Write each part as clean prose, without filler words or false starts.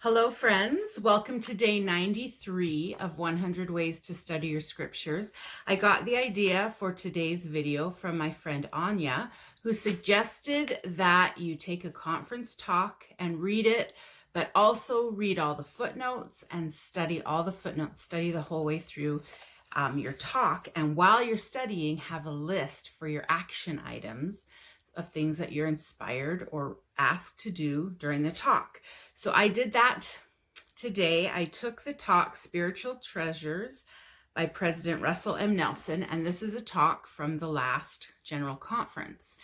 Hello, friends. Welcome to day 93 of 100 Ways to Study Your Scriptures. I got the idea for today's video from my friend Anya, who suggested that you take a conference talk and read it, but also read all the footnotes and study all the footnotes, study the whole way through your talk. And while you're studying, have a list for your action items of things that you're inspired or asked to do during the talk. So I did that today. I took the talk Spiritual Treasures by President Russell M. Nelson, and this is a talk from the last General Conference.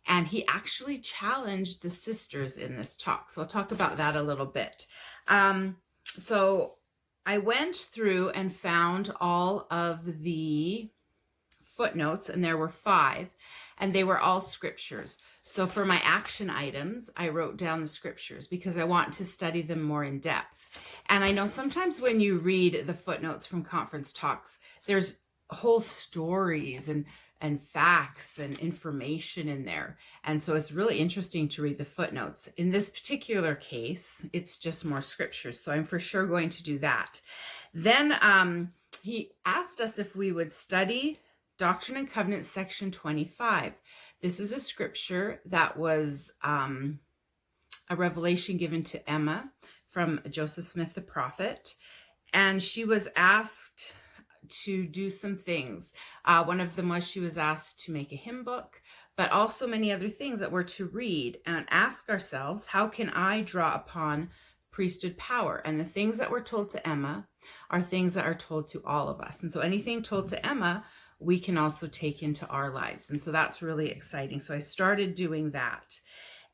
And he actually challenged the sisters in this talk. So I'll talk about that a little bit. So I went through and found all of the footnotes, and there were 5. And they were all scriptures. So for my action items, I wrote down the scriptures because I want to study them more in depth. And I know sometimes when you read the footnotes from conference talks, there's whole stories and facts and information in there. And so it's really interesting to read the footnotes. In this particular case, it's just more scriptures. So I'm for sure going to do that. Then he asked us if we would study Doctrine and Covenants, section 25. This is a scripture that was a revelation given to Emma from Joseph Smith the prophet. And she was asked to do some things. One of them was she was asked to make a hymn book, but also many other things that we're to read and ask ourselves, how can I draw upon priesthood power? And the things that were told to Emma are things that are told to all of us. And so anything told to Emma, we can also take into our lives. And so that's really exciting. So I started doing that.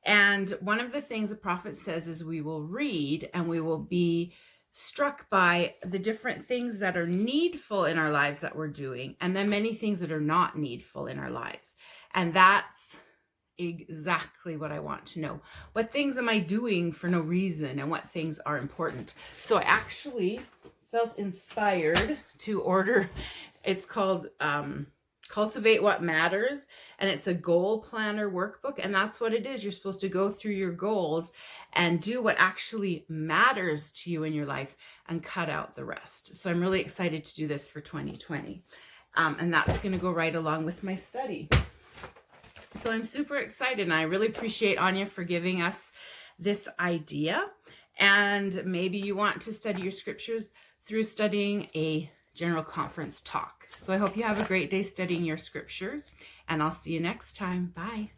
And one of the things the prophet says is we will read and we will be struck by the different things that are needful in our lives that we're doing, and then many things that are not needful in our lives. And that's exactly what I want to know. What things am I doing for no reason, and what things are important? So I actually felt inspired to order. It's called Cultivate What Matters, and it's a goal planner workbook, and that's what it is. You're supposed to go through your goals and do what actually matters to you in your life and cut out the rest. So I'm really excited to do this for 2020, and that's going to go right along with my study. So I'm super excited, and I really appreciate Anya for giving us this idea. And maybe you want to study your scriptures through studying a General Conference talk. So I hope you have a great day studying your scriptures, and I'll see you next time. Bye.